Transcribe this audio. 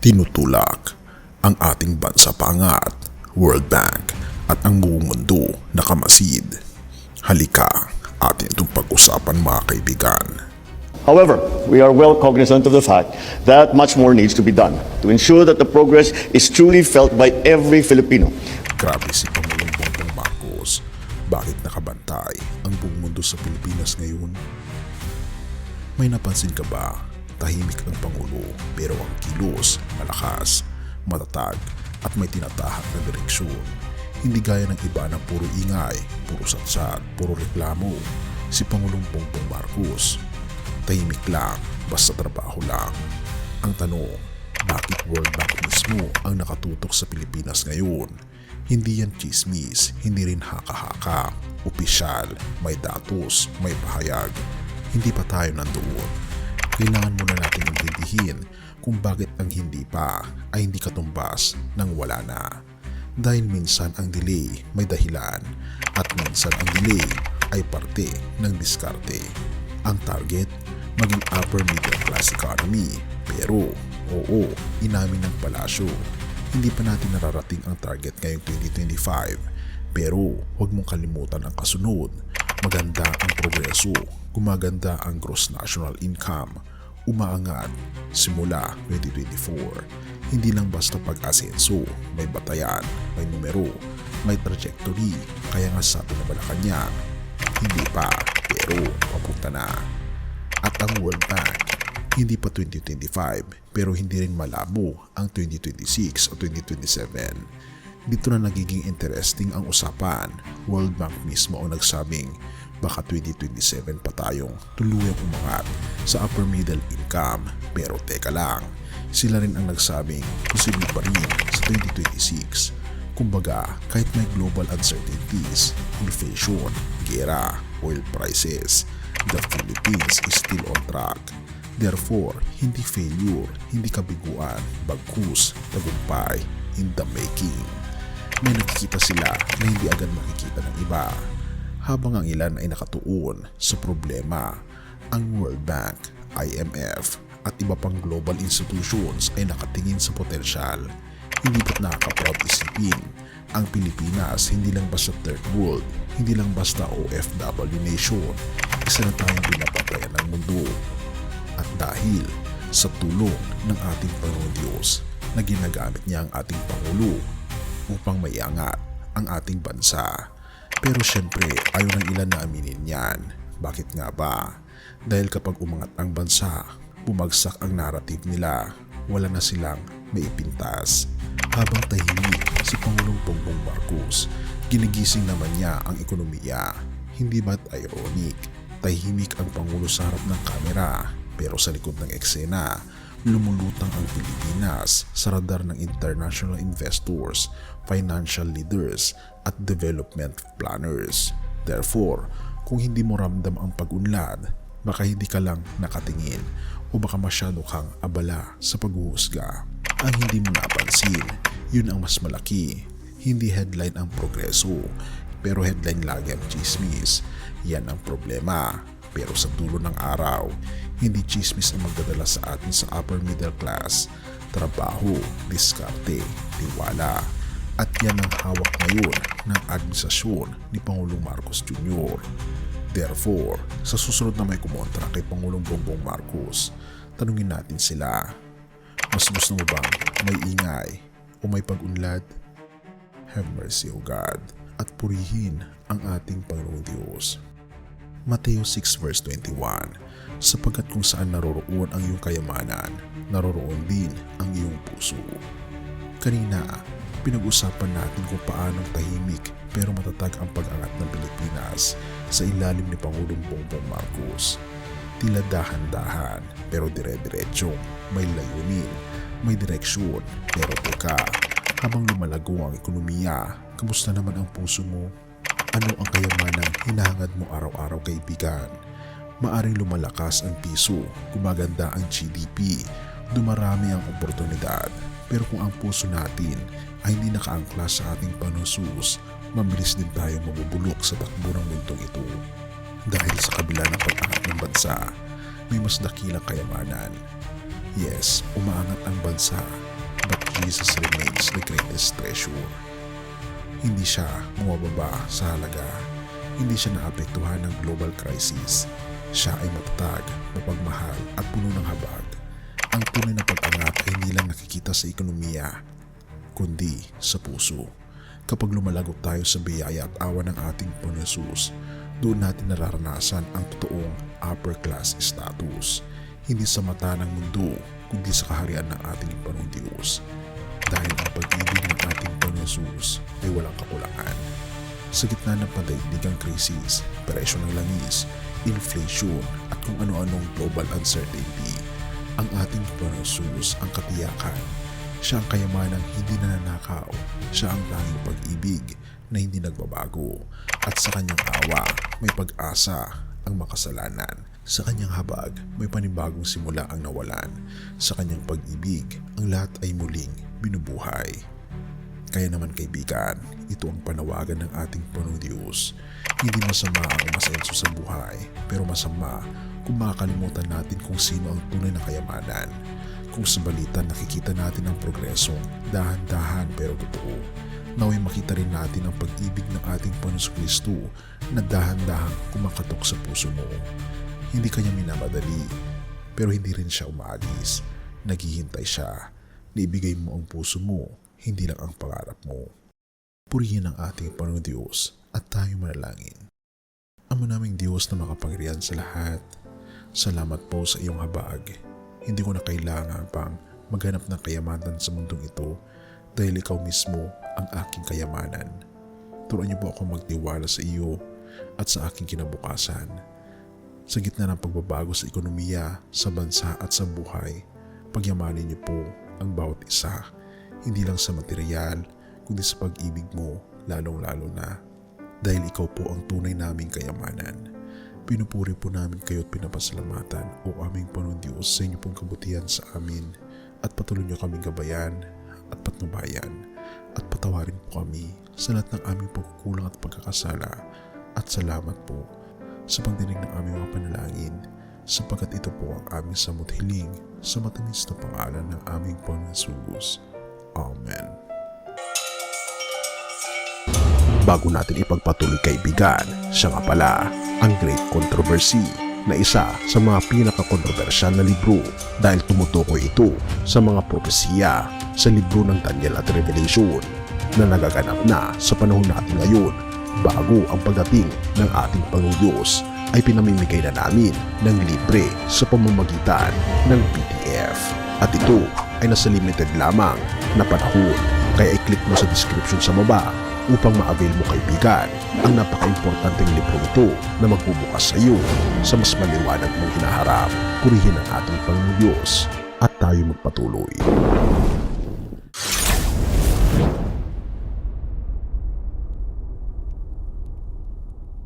Tinutulak ang ating bansa paangat, World Bank at ang buong mundo nakamasid. Halika, atin itong pag-usapan mga kaibigan. However, we are well cognizant of the fact that much more needs to be done to ensure that the progress is truly felt by every Filipino. Grabe si Pangulong Bongbong Marcos. Bakit nakabantay ang buong mundo sa Pilipinas ngayon? May napansin ka ba? Tahimik ang Pangulo pero ang kilos malakas, matatag at may tinatahak na direksyon. Hindi gaya ng iba na puro ingay, puro satsat, puro reklamo. Si Pangulong Bongbong Marcos, tahimik lang, basta trabaho lang. Ang tanong, bakit World Bank mismo ang nakatutok sa Pilipinas ngayon? Hindi yan chismis, hindi rin haka-haka. Opisyal, may datos, may pahayag. Hindi pa tayo nandoon. Kailangan muna natin intindihin kung bakit ang hindi pa ay hindi katumbas ng wala na. Dahil minsan ang delay may dahilan at minsan ang delay ay parte ng diskarte. Ang target, maging upper middle class economy. Pero, oo, inamin ng palasyo. Hindi pa natin nararating ang target ngayong 2025. Pero, huwag mong kalimutan ang kasunod. Maganda ang progreso, gumaganda ang gross national income, umaangat simula 2024. Hindi lang basta pag-asenso, may batayan, may numero, may trajectory. Kaya nga sabi na Malacanang, hindi pa, pero papunta na. At ang World Bank, hindi pa 2025 pero hindi rin malabo ang 2026 o 2027. Dito na nagiging interesting ang usapan. World Bank mismo ang nagsabing baka 2027 pa tayong tuluyang umangat sa upper middle income. Pero teka lang, sila rin ang nagsabing posible pa rin sa 2026. Kumbaga, kahit may global uncertainties, inflation, gera, oil prices, the Philippines is still on track. Therefore, hindi failure, hindi kabiguan, bagkus, tagumpay, in the making. May nakikita sila na hindi agad makikita ng iba. Habang ang ilan ay nakatuon sa problema, ang World Bank, IMF at iba pang global institutions ay nakatingin sa potensyal. Hindi ba't nakaka-proud isipin, ang Pilipinas hindi lang basta third world, hindi lang basta OFW nation, isa na tayong binabantayan ng mundo. At dahil sa tulong ng ating Panginoon Diyos na ginagamit niya ang ating Pangulo upang maiangat ang ating bansa. Pero syempre ayaw ng ilan na aminin yan. Bakit nga ba? Dahil kapag umangat ang bansa, bumagsak ang narrative nila, wala na silang maipintas. Habang tahimik si Pangulong Bongbong Marcos, ginigising naman niya ang ekonomiya. Hindi ba't ironic? Tahimik ang Pangulo sa harap ng kamera, pero sa likod ng eksena, lumulutang ang Pilipinas sa radar ng international investors, financial leaders at development planners. Therefore, kung hindi mo ramdam ang pag-unlad, baka hindi ka lang nakatingin o baka masyado kang abala sa paghuhusga. Ang hindi mo napansin, yun ang mas malaki. Hindi headline ang progreso, pero headline lagi ang chismis. Yan ang problema. Pero sa dulo ng araw, hindi chismis ang magdadala sa atin sa upper middle class. Trabaho, diskarte, tiwala. At yan ang hawak ngayon ng administrasyon ni Pangulong Marcos Jr. Therefore, sa susunod na may kumontra kay Pangulong Bongbong Marcos, tanungin natin sila, mas gusto mo bang may ingay o may pag-unlad? Have mercy, O God, at purihin ang ating Panginoong Diyos. Mateo 6 verse 21, sapagkat kung saan naroroon ang iyong kayamanan, naroroon din ang iyong puso. Kanina, pinag-usapan natin kung paanong tahimik pero matatag ang pag-angat ng Pilipinas sa ilalim ni Pangulong Bongbong Marcos. Tila dahan-dahan pero dire-diretsong, may layunin, may direksyon. Pero teka, habang lumalago ang ekonomiya, kamusta naman ang puso mo? Ano ang kayamanang hinahangad mo araw-araw, kaibigan? Maaring lumalakas ang piso, gumaganda ang GDP, dumarami ang oportunidad. Pero kung ang puso natin ay hindi nakaangkla sa ating panusus, mabilis din tayo mabubulok sa takbo ng mundong ito. Dahil sa kabila ng pag-angat ng bansa, may mas dakilang kayamanan. Yes, umaangat ang bansa, Jesus remains the greatest treasure. Hindi siya bumababa sa halaga. Hindi siya naapektuhan ng global crisis. Siya ay matatag, mapagmahal at puno ng habag. Ang tunay na pag-angat ay hindi lang nakikita sa ekonomiya, kundi sa puso. Kapag lumalagot tayo sa biyaya at awa ng ating Panginoon Jesus, doon natin nararanasan ang totoong upper class status. Hindi sa mata ng mundo, kundi sa kaharian ng ating Panginoong Diyos. Dahil ang pag-ibig ng ating Panginoon Jesus ay walang kakulangan. Sa gitna ng pandaigdigang krisis, presyo ng langis, inflation at kung ano-anong global uncertainty, ang ating Panginoon Jesus ang katiyakan. Siya ang kayamanang hindi nananakaw. Siya ang tanging pag-ibig na hindi nagbabago. At sa kanyang awa, may pag-asa ang makasalanan. Sa kanyang habag, may panibagong simula ang nawalan. Sa kanyang pag-ibig, ang lahat ay muling binubuhay. Kaya naman kaibigan, ito ang panawagan ng ating Panginoong Diyos. Hindi masama ang umasenso sa buhay, pero masama kung makakalimutan natin kung sino ang tunay na kayamanan. Kung sa balita nakikita natin ang progresong dahan-dahan pero totoo, naway makita rin natin ang pag-ibig ng ating Panginoong Kristo na dahan-dahang kumakatok sa puso mo. Hindi kanya minamadali, pero hindi rin siya umaalis. Naghihintay siya. Naibigay mo ang puso mo, hindi lang ang pangarap mo. Purihin ang ating Panginoon Diyos at tayo manalangin. Ama naming Diyos na makapangyarihan sa lahat, salamat po sa iyong habag. Hindi ko na kailangan pang maghanap ng kayamanan sa mundong ito dahil ikaw mismo ang aking kayamanan. Turuan niyo po ako magtiwala sa iyo at sa aking kinabukasan. Sa gitna ng pagbabago sa ekonomiya, sa bansa at sa buhay, pagyamanin niyo po ang bawat isa, hindi lang sa material, kundi sa pag-ibig mo, lalong-lalo na. Dahil ikaw po ang tunay naming kayamanan. Pinupuri po namin kayo at pinapasalamatan, O aming Panginoon Diyos, sa inyo pong kabutihan sa amin, at patuloy niyo kaming gabayan at patnubayan, at patawarin po kami sa lahat ng aming pagkukulang at pagkakasala, at salamat po sa pagdinig ng aming mga panalangin, sapagkat ito po ang aming samot hiling sa matamis na pangalan ng aming Panginoon Jesus. Amen. Bago natin ipagpatuloy kaibigan, siya nga pala ang Great Controversy na isa sa mga pinaka-kontrobersyal na libro dahil tumutukoy ito sa mga propesiya sa libro ng Daniel at Revelation na nagaganap na sa panahon natin ngayon. Bago ang pagdating ng ating Panginoong Diyos ay pinamimigay na namin ng libre sa pamamagitan ng PDF. At ito ay nasa limited lamang na panahon. Kaya i-click mo sa description sa baba upang ma-avail mo kaibigan ang napaka-importanteng libro ito na magbubukas sa iyo sa mas maliwanag mong hinaharap. Purihin ang ating Panginoong Diyos at tayo magpatuloy.